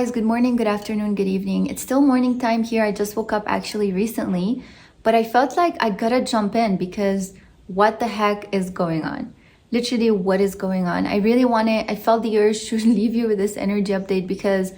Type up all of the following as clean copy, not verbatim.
Guys, good morning, good afternoon, good evening. It's still morning time here. I just woke up actually recently, but I felt like I gotta jump in because what the heck is going on? Literally, what is going on? I felt the urge to leave you with this energy update because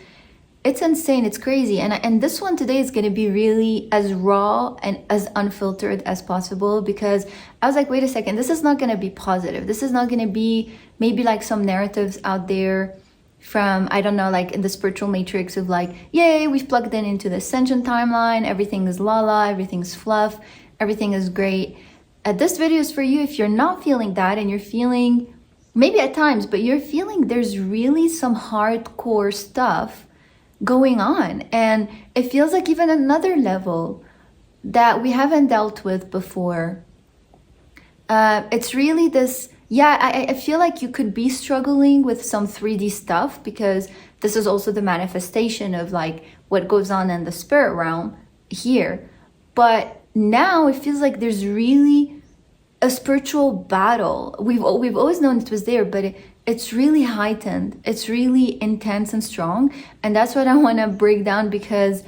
it's insane, it's crazy. And this one today is gonna be really as raw and as unfiltered as possible because I was like, wait a second, this is not gonna be positive. This is not gonna be maybe like some narratives out there from, I don't know, like in the spiritual matrix of like, yay, we've plugged in into the ascension timeline, everything is lala, everything's fluff, everything is great. This video is for you if you're not feeling that and you're feeling, maybe at times, but you're feeling there's really some hardcore stuff going on. And it feels like even another level that we haven't dealt with before. It's really this, I feel like you could be struggling with some 3D stuff because this is also the manifestation of like what goes on in the spirit realm here. But now it feels like there's really a spiritual battle. We've always known it was there, but it's really heightened. It's really intense and strong. And that's what I want to break down because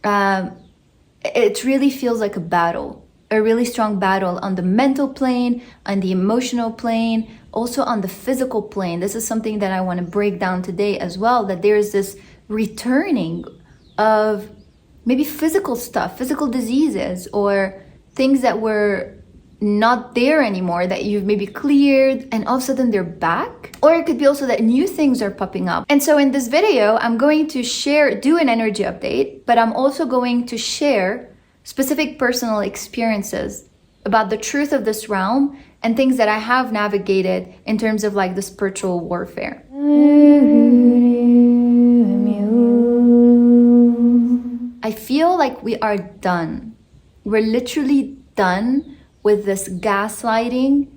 it really feels like a battle. A really strong battle on the mental plane, on the emotional plane, also on the physical plane. This is something that I want to break down today as well, that there's this returning of maybe physical stuff, physical diseases, or things that were not there anymore that you've maybe cleared and all of a sudden they're back. Or it could be also that new things are popping up. And so in this video, I'm going to do an energy update, but I'm also going to share specific personal experiences about the truth of this realm and things that I have navigated in terms of like the spiritual warfare. I feel like we are done. We're literally done with this gaslighting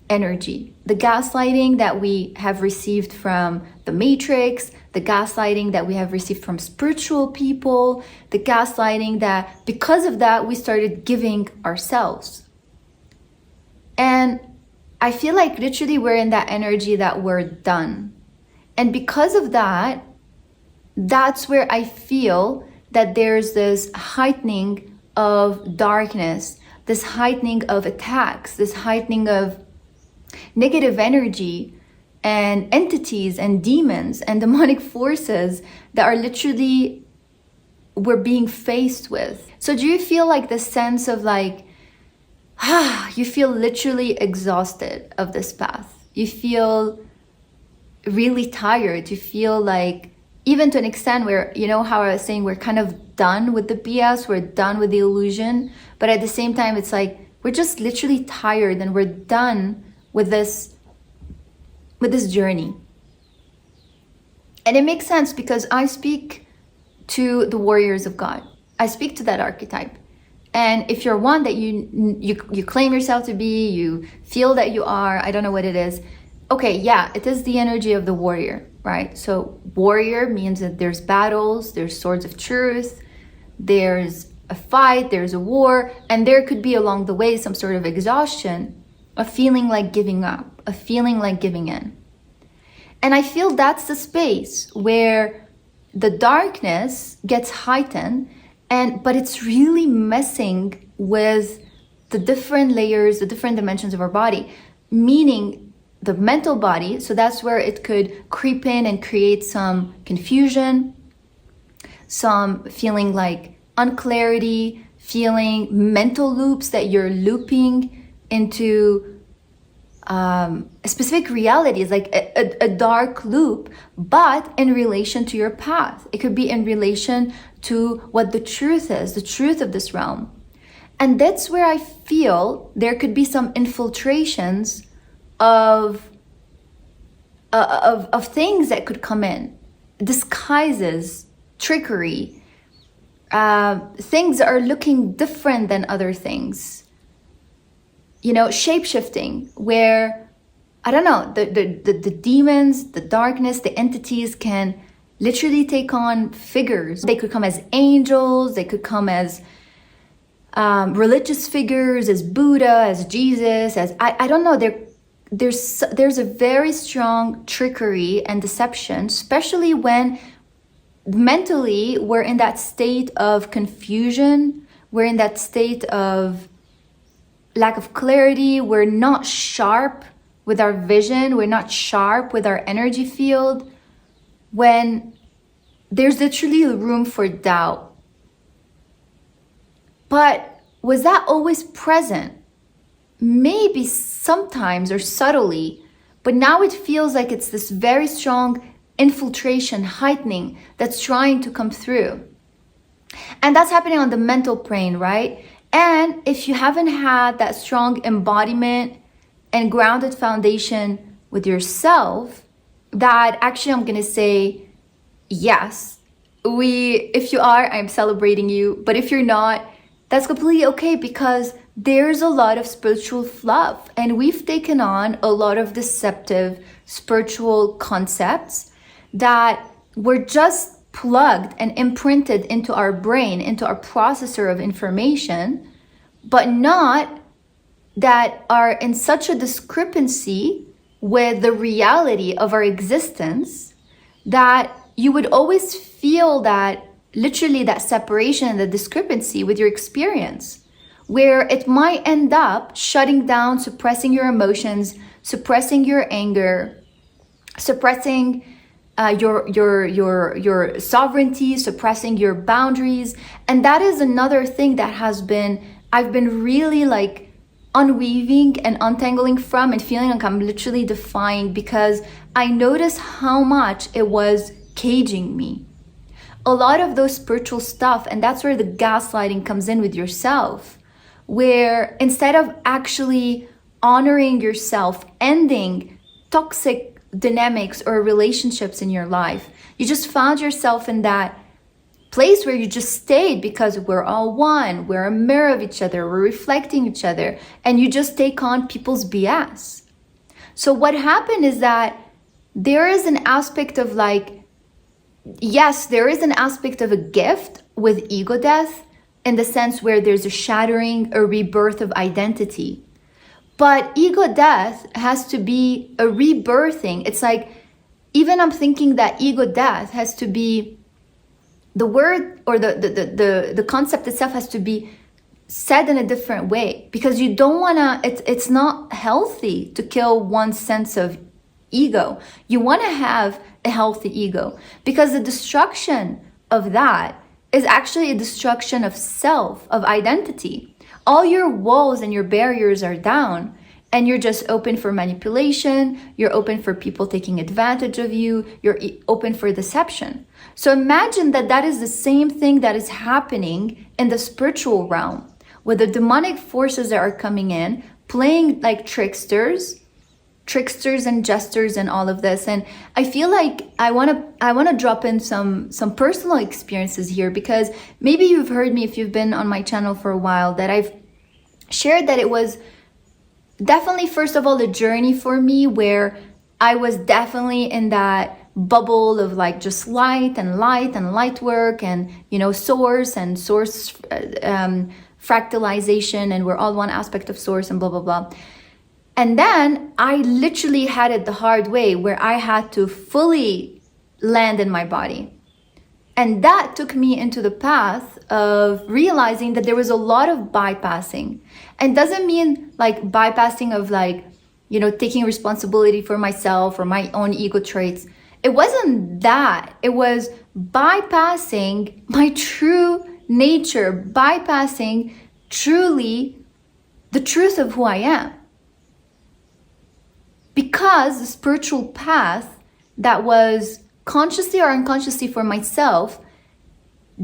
energy. The gaslighting that we have received from the Matrix, the gaslighting that we have received from spiritual people, the gaslighting that because of that we started giving ourselves. And I feel like literally we're in that energy that we're done. And because of that, that's where I feel that there's this heightening of darkness, this heightening of attacks, this heightening of negative energy and entities and demons and demonic forces that are literally we're being faced with. So do you feel like the sense of like, you feel literally exhausted of this path? You feel really tired. You feel like, even to an extent where, you know how I was saying, we're kind of done with the BS, we're done with the illusion, but at the same time, it's like, we're just literally tired and we're done with this journey. And it makes sense because I speak to the warriors of God. I speak to that archetype. And if you're one that you claim yourself to be, you feel that you are, I don't know what it is. Okay, yeah, it is the energy of the warrior, right? So warrior means that there's battles, there's swords of truth, there's a fight, there's a war, and there could be along the way some sort of exhaustion, a feeling like giving up, a feeling like giving in. And I feel that's the space where the darkness gets heightened, but it's really messing with the different layers, the different dimensions of our body, meaning the mental body. So that's where it could creep in and create some confusion, some feeling like unclarity, feeling mental loops that you're looping into specific realities, like a dark loop, but in relation to your path. It could be in relation to what the truth is, the truth of this realm. And that's where I feel there could be some infiltrations of things that could come in, disguises, trickery, things are looking different than other things. You know, shape-shifting, where, I don't know, the demons, the darkness, the entities can literally take on figures. They could come as angels, they could come as religious figures, as Buddha, as Jesus, as, I don't know, there's a very strong trickery and deception, especially when mentally, we're in that state of confusion. We're in that state of lack of clarity. We're not sharp with our vision. We're not sharp with our energy field, when there's literally room for doubt. But was that always present? Maybe sometimes, or subtly, but now it feels like it's this very strong infiltration, heightening, that's trying to come through. And that's happening on the mental plane, right? And if you haven't had that strong embodiment and grounded foundation with yourself, that actually, I'm gonna say, yes, if you are, I'm celebrating you. But if you're not, that's completely okay, because there's a lot of spiritual fluff, and we've taken on a lot of deceptive spiritual concepts that were just plugged and imprinted into our brain, into our processor of information, but not that are in such a discrepancy with the reality of our existence that you would always feel that, literally, that separation, the discrepancy with your experience, where it might end up shutting down, suppressing your emotions, suppressing your anger, suppressing your sovereignty, suppressing your boundaries. And that is another thing that I've been really like unweaving and untangling from, and feeling like I'm literally defying, because I noticed how much it was caging me. A lot of those spiritual stuff, and that's where the gaslighting comes in with yourself, where instead of actually honoring yourself, ending toxic dynamics or relationships in your life, you just found yourself in that place where you just stayed because we're all one, we're a mirror of each other, we're reflecting each other, and you just take on people's BS. So what happened is that there is an aspect of like, yes, there is an aspect of a gift with ego death, in the sense where there's a shattering, a rebirth of identity. But ego death has to be a rebirthing. It's like, even I'm thinking that ego death has to be, the word or the concept itself has to be said in a different way, because you don't wanna, it's not healthy to kill one's sense of ego. You wanna have a healthy ego, because the destruction of that is actually a destruction of self, of identity. All your walls and your barriers are down, and you're just open for manipulation, you're open for people taking advantage of you, you're open for deception. So imagine that that is the same thing that is happening in the spiritual realm, with the demonic forces that are coming in, playing like tricksters and jesters and all of this. And I feel like I want to drop in some personal experiences here, because maybe you've heard me, if you've been on my channel for a while, that I've shared that it was definitely, first of all, a journey for me, where I was definitely in that bubble of like just light work, and source fractalization, and we're all one aspect of source, and blah blah blah. And then I literally had it the hard way, where I had to fully land in my body. And that took me into the path of realizing that there was a lot of bypassing. And doesn't mean like bypassing of like, taking responsibility for myself or my own ego traits. It wasn't that. It was bypassing my true nature, bypassing truly the truth of who I am. Because the spiritual path that was consciously or unconsciously for myself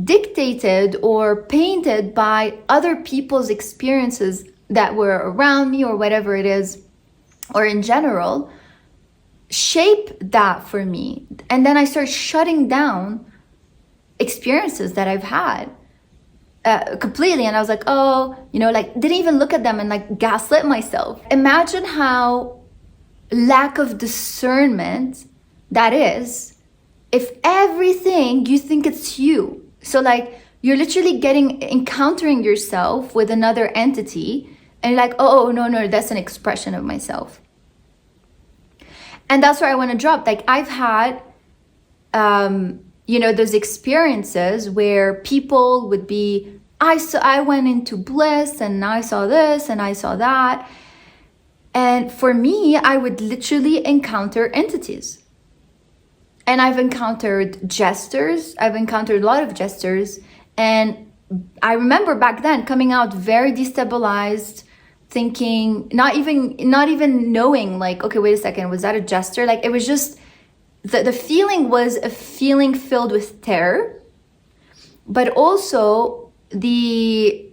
dictated or painted by other people's experiences that were around me, or whatever it is, or in general, shaped that for me. And then I started shutting down experiences that I've had completely. And I was like, didn't even look at them, and like gaslit myself. Imagine how lack of discernment that is, if everything you think it's you. So like you're literally encountering yourself with another entity, and you're like, oh no, that's an expression of myself. And that's where I want to drop. Like I've had those experiences where people would be, I went into bliss and I saw this and I saw that. And for me, I would literally encounter entities. And I've encountered jesters. I've encountered a lot of jesters. And I remember back then coming out very destabilized, thinking, not even knowing, like, okay, wait a second, was that a jester? Like, it was just, the feeling was a feeling filled with terror, but also the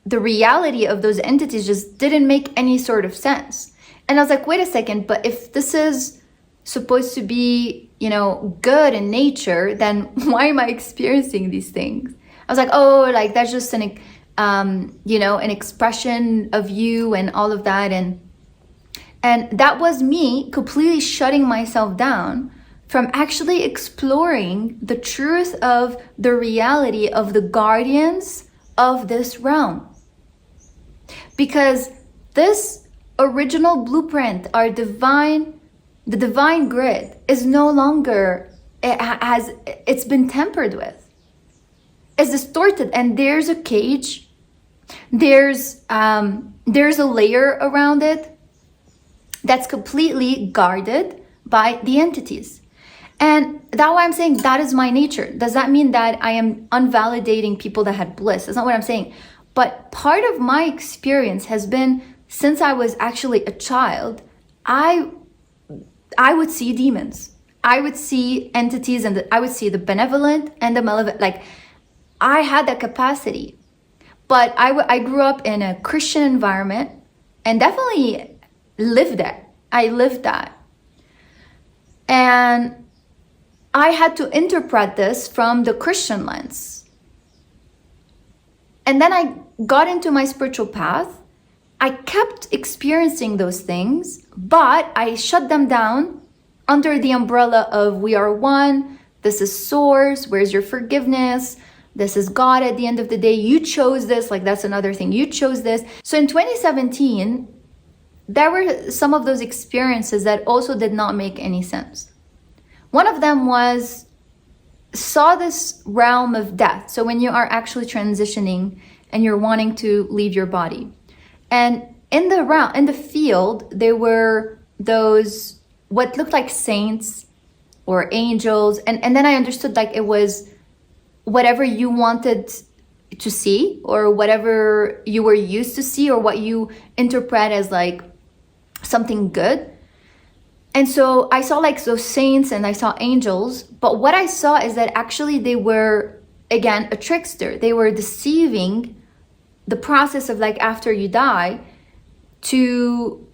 reality of those entities just didn't make any sort of sense. And I was like, wait a second, but if this is supposed to be, good in nature, then why am I experiencing these things? I was like, oh, like that's just an expression of you and all of that. And that was me completely shutting myself down from actually exploring the truth of the reality of the guardians of this realm. Because this original blueprint, the divine grid, is no longer, it's been tampered with. It's distorted, and there's a cage, there's a layer around it that's completely guarded by the entities. And that's why I'm saying that is my nature. Does that mean that I am unvalidating people that had bliss? That's not what I'm saying. But part of my experience has been, since I was actually a child, I would see demons. I would see entities, and I would see the benevolent and the malevolent. Like, I had that capacity. But I grew up in a Christian environment and definitely lived it. I lived that. And I had to interpret this from the Christian lens. And then I got into my spiritual path. I kept experiencing those things, but I shut them down under the umbrella of we are one, this is source, where's your forgiveness? This is God at the end of the day. You chose this, like that's another thing. You chose this. So in 2017, there were some of those experiences that also did not make any sense. One of them was, saw this realm of death. So when you are actually transitioning and you're wanting to leave your body. And in the field, there were those, what looked like saints or angels. And then I understood like it was whatever you wanted to see, or whatever you were used to see, or what you interpret as like something good. And so I saw like those saints and I saw angels, but what I saw is that actually they were, again, a trickster. They were deceiving the process of like after you die to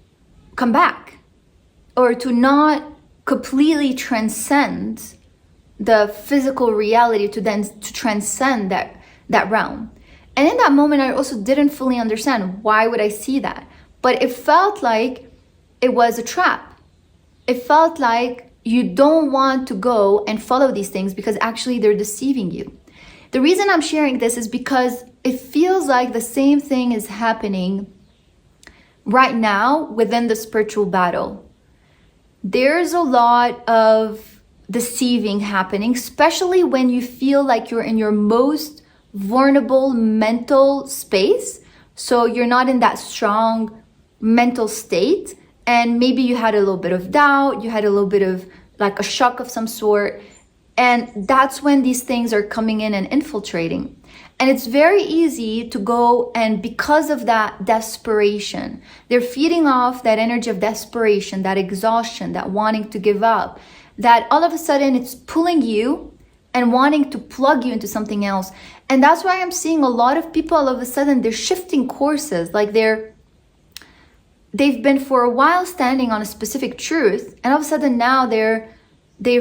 come back, or to not completely transcend the physical reality, to transcend that realm. And in that moment, I also didn't fully understand why would I see that, but it felt like it was a trap. It felt like you don't want to go and follow these things because actually they're deceiving you. The reason I'm sharing this is because it feels like the same thing is happening right now within the spiritual battle. There's a lot of deceiving happening, especially when you feel like you're in your most vulnerable mental space. So you're not in that strong mental state, and maybe you had a little bit of doubt, you had a little bit of like a shock of some sort, and that's when these things are coming in and infiltrating. And it's very easy to go, and because of that desperation, they're feeding off that energy of desperation, that exhaustion, that wanting to give up, that all of a sudden it's pulling you and wanting to plug you into something else. And that's why I'm seeing a lot of people all of a sudden, they're shifting courses. Like they've been for a while standing on a specific truth, and all of a sudden now they're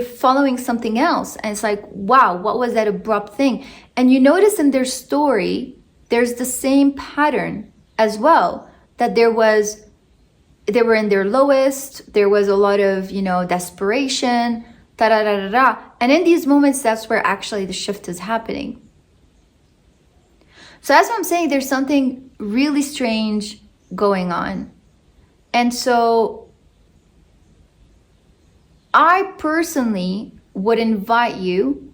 following something else. And it's like, wow, what was that abrupt thing? And you notice in their story, there's the same pattern as well, that they were in their lowest, there was a lot of, desperation, da-da-da-da-da. And in these moments, that's where actually the shift is happening. So that's what I'm saying. There's something really strange going on. And so I personally would invite you,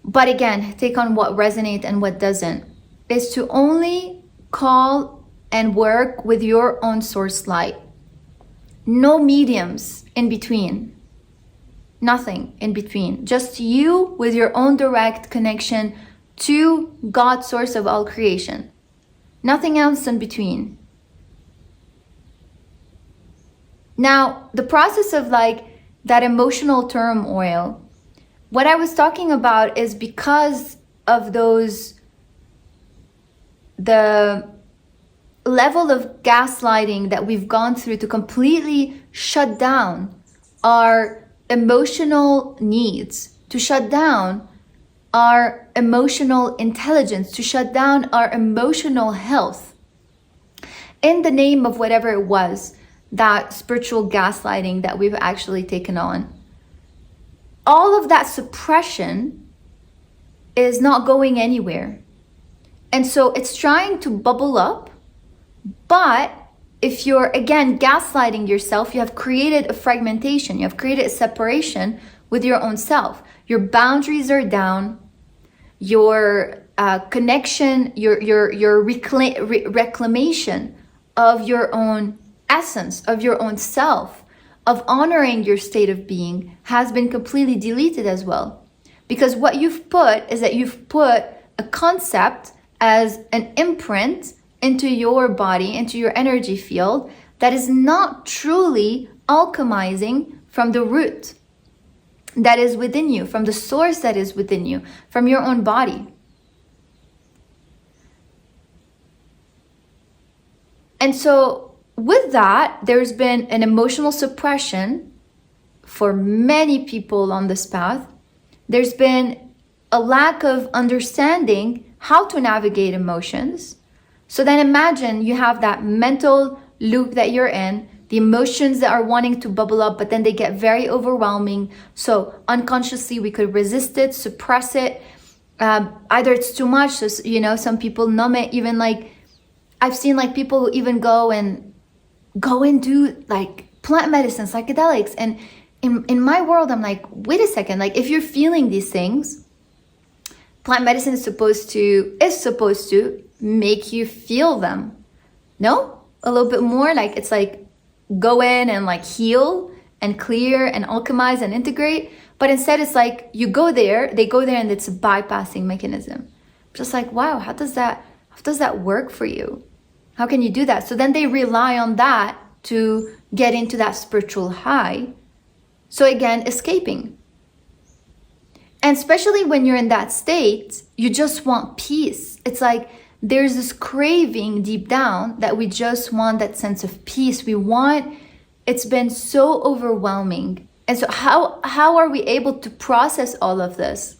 but again, take on what resonates and what doesn't, is to only call and work with your own source light. No mediums in between. Nothing in between. Just you with your own direct connection to God, source of all creation. Nothing else in between. Now, the process of like that emotional turmoil, what I was talking about is because of those, the level of gaslighting that we've gone through to completely shut down our emotional needs, to shut down our emotional intelligence, to shut down our emotional health in the name of whatever it was, that spiritual gaslighting that we've actually taken on. All of that suppression is not going anywhere. And so it's trying to bubble up, but if you're, again, gaslighting yourself, you have created a fragmentation, you have created a separation with your own self. Your boundaries are down, your connection, your reclamation of your own essence, of your own self, of honoring your state of being has been completely deleted as well. Because what you've put is that you've put a concept as an imprint into your body, into your energy field, that is not truly alchemizing from the root that is within you, from the source that is within you, from your own body. And so with that, there's been an emotional suppression for many people on this path. There's been a lack of understanding how to navigate emotions. So then imagine you have that mental loop that you're in, the emotions that are wanting to bubble up, but then they get very overwhelming. So unconsciously we could resist it, suppress it. Either it's too much, so, you know, some people numb it. Even like, I've seen like people who even go and do like plant medicine, psychedelics. And in my world, I'm like, wait a second, like if you're feeling these things, plant medicine is supposed to make you feel them. No? A little bit more, like it's like go in and like heal and clear and alchemize and integrate. But instead it's like you go there, they go there, and it's a bypassing mechanism. Just like, wow, how does that work for you? How can you do that? So then they rely on that to get into that spiritual high. So again, escaping. And especially when you're in that state, you just want peace. It's like there's this craving deep down that we just want that sense of peace. It's been so overwhelming. And so how are we able to process all of this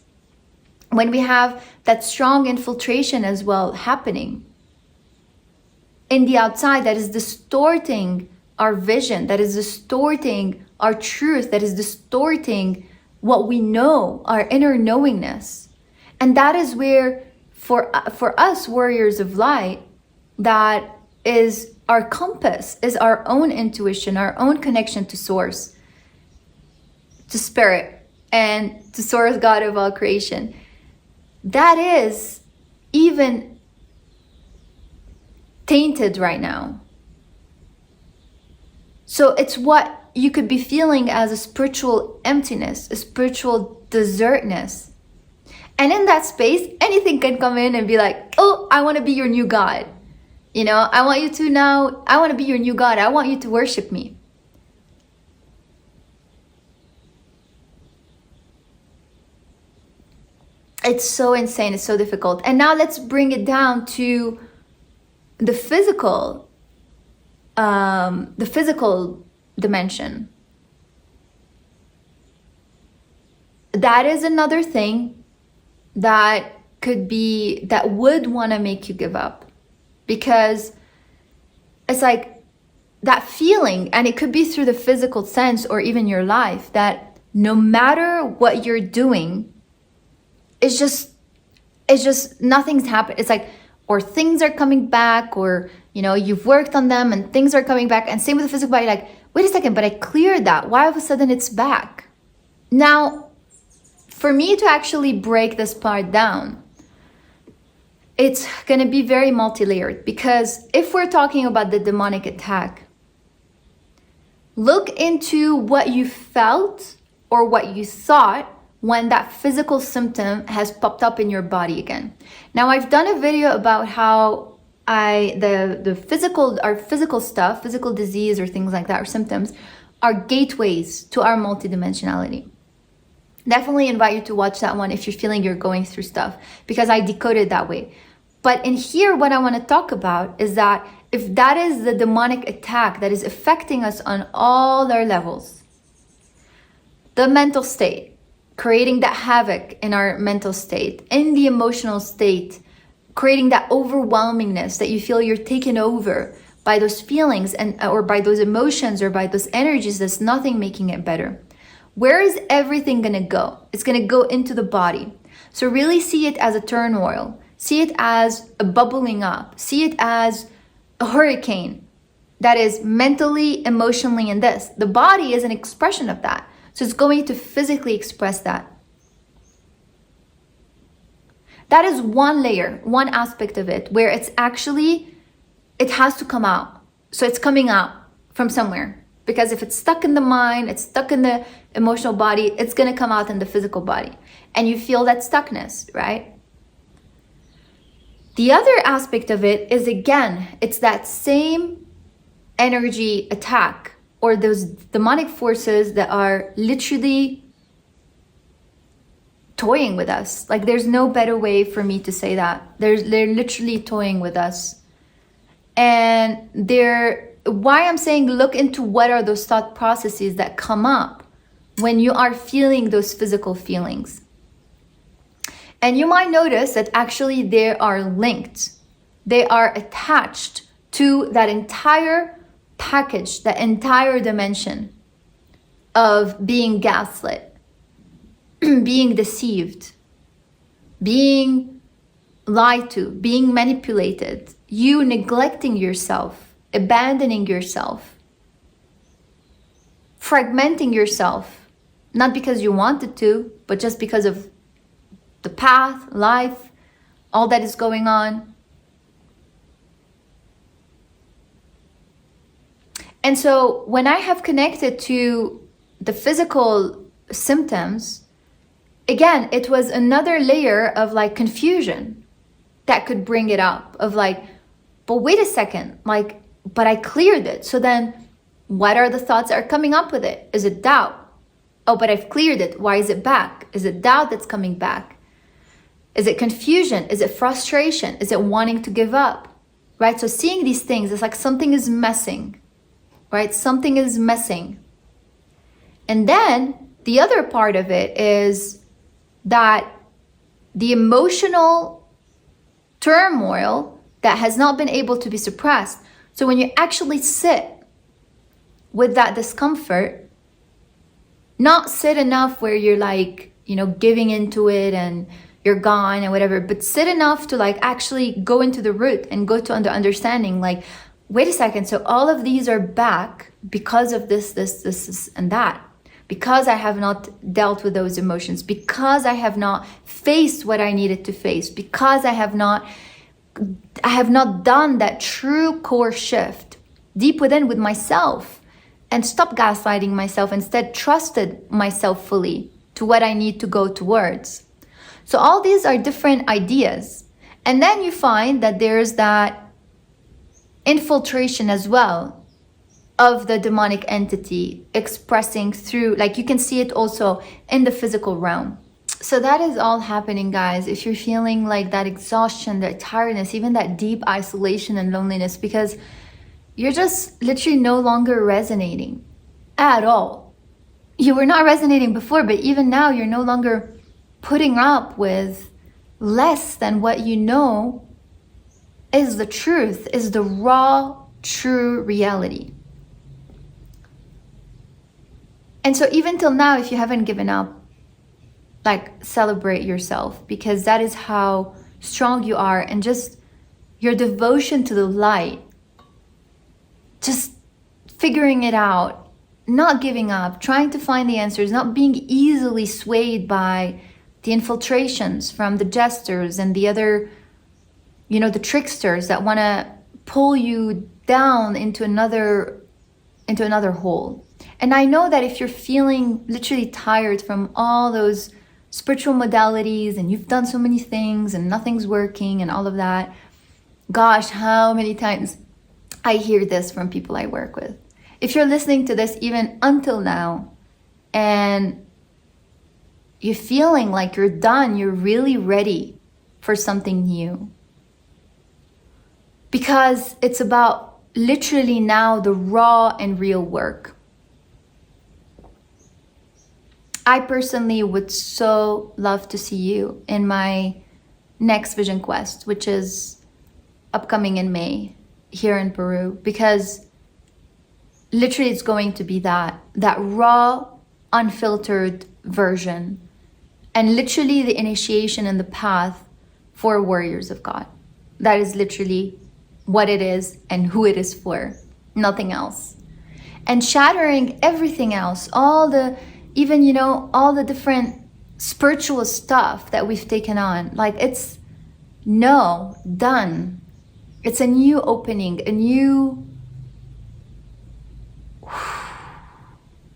when we have that strong infiltration as well happening in the outside that is distorting our vision, that is distorting our truth, that is distorting what we know, our inner knowingness? And that is where for us warriors of light, that is our compass, is our own intuition, our own connection to source, to spirit, and to source, God of all creation. That is even tainted right now. So it's what you could be feeling as a spiritual emptiness, a spiritual desertness. And in that space, anything can come in and be like, oh, I want to be your new God. You know, I want to be your new God. I want you to worship me. It's so insane. It's so difficult. And now let's bring it down to the physical dimension. That is another thing that would want to make you give up, because it's like that feeling, and it could be through the physical sense or even your life, that no matter what you're doing, it's just nothing's happened. It's like, or things are coming back, or you know, you've worked on them and things are coming back. And same with the physical body, like, wait a second, but I cleared that. Why all of a sudden it's back? Now, for me to actually break this part down, it's going to be very multi-layered, because if we're talking about the demonic attack, look into what you felt or what you thought when that physical symptom has popped up in your body again. Now, I've done a video about how our physical stuff, physical disease or things like that, or symptoms, are gateways to our multidimensionality. Definitely invite you to watch that one if you're feeling you're going through stuff, because I decode it that way. But in here, what I want to talk about is that if that is the demonic attack that is affecting us on all our levels, the mental state, creating that havoc in our mental state, in the emotional state, creating that overwhelmingness that you feel you're taken over by those feelings or by those emotions or by those energies, there's nothing making it better. Where is everything going to go? It's going to go into the body. So really see it as a turmoil. See it as a bubbling up. See it as a hurricane that is mentally, emotionally, and this. The body is an expression of that. So it's going to physically express that. That is one layer, one aspect of it, where it's actually, it has to come out. So it's coming out from somewhere. Because if it's stuck in the mind, it's stuck in the emotional body, it's going to come out in the physical body. And you feel that stuckness, right? The other aspect of it is, again, it's that same energy attack, or those demonic forces that are literally toying with us. Like, there's no better way for me to say that. They're literally toying with us. And why I'm saying look into what are those thought processes that come up when you are feeling those physical feelings. And you might notice that actually they are linked. They are attached to that entire package, that entire dimension of being gaslit, being deceived, being lied to, being manipulated, you neglecting yourself, abandoning yourself, fragmenting yourself, not because you wanted to, but just because of the path, life, all that is going on. And so when I have connected to the physical symptoms, again, it was another layer of like confusion that could bring it up, of like, but wait a second, like, but I cleared it. So then what are the thoughts that are coming up with it? Is it doubt? Oh, but I've cleared it. Why is it back? Is it doubt that's coming back? Is it confusion? Is it frustration? Is it wanting to give up? Right? So seeing these things, it's like something is messing, right? Something is messing. And then the other part of it is that the emotional turmoil that has not been able to be suppressed. So when you actually sit with that discomfort, not sit enough where you're like, giving into it and you're gone and whatever, but sit enough to like actually go into the root and go to the understanding, like, wait a second, so all of these are back because of this, and that. Because I have not dealt with those emotions, because I have not faced what I needed to face, because I have not done that true core shift deep within with myself and stopped gaslighting myself, instead trusted myself fully to what I need to go towards. So all these are different ideas. And then you find that there's that infiltration as well of the demonic entity expressing through, like you can see it also in the physical realm. So that is all happening, guys. If you're feeling like that exhaustion, that tiredness, even that deep isolation and loneliness, because you're just literally no longer resonating at all. You were not resonating before, but even now you're no longer putting up with less than what you know is the truth, is the raw, true reality. And so even till now, if you haven't given up, like, celebrate yourself, because that is how strong you are, and just your devotion to the light, just figuring it out not giving up, trying to find the answers, not being easily swayed by the infiltrations from the jesters and the other, the tricksters that want to pull you down into another hole. And I know that if you're feeling literally tired from all those spiritual modalities and you've done so many things and nothing's working and all of that, gosh, how many times I hear this from people I work with. If you're listening to this even until now and you're feeling like you're done, you're really ready for something new. Because it's about literally now the raw and real work. I personally would so love to see you in my next Vision Quest, which is upcoming in May here in Peru, because literally it's going to be that raw, unfiltered version, and literally the initiation and the path for warriors of God. That is literally what it is and who it is for, nothing else. And shattering everything else, all the different spiritual stuff that we've taken on. Like, it's done. It's a new opening,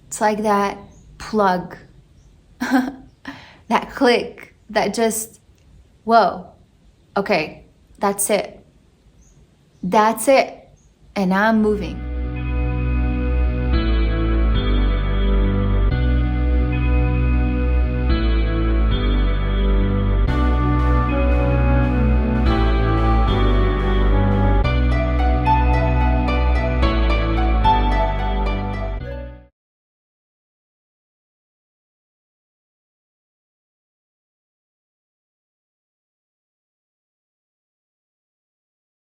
it's like that plug, that click, that just, whoa, okay, that's it. And I'm moving.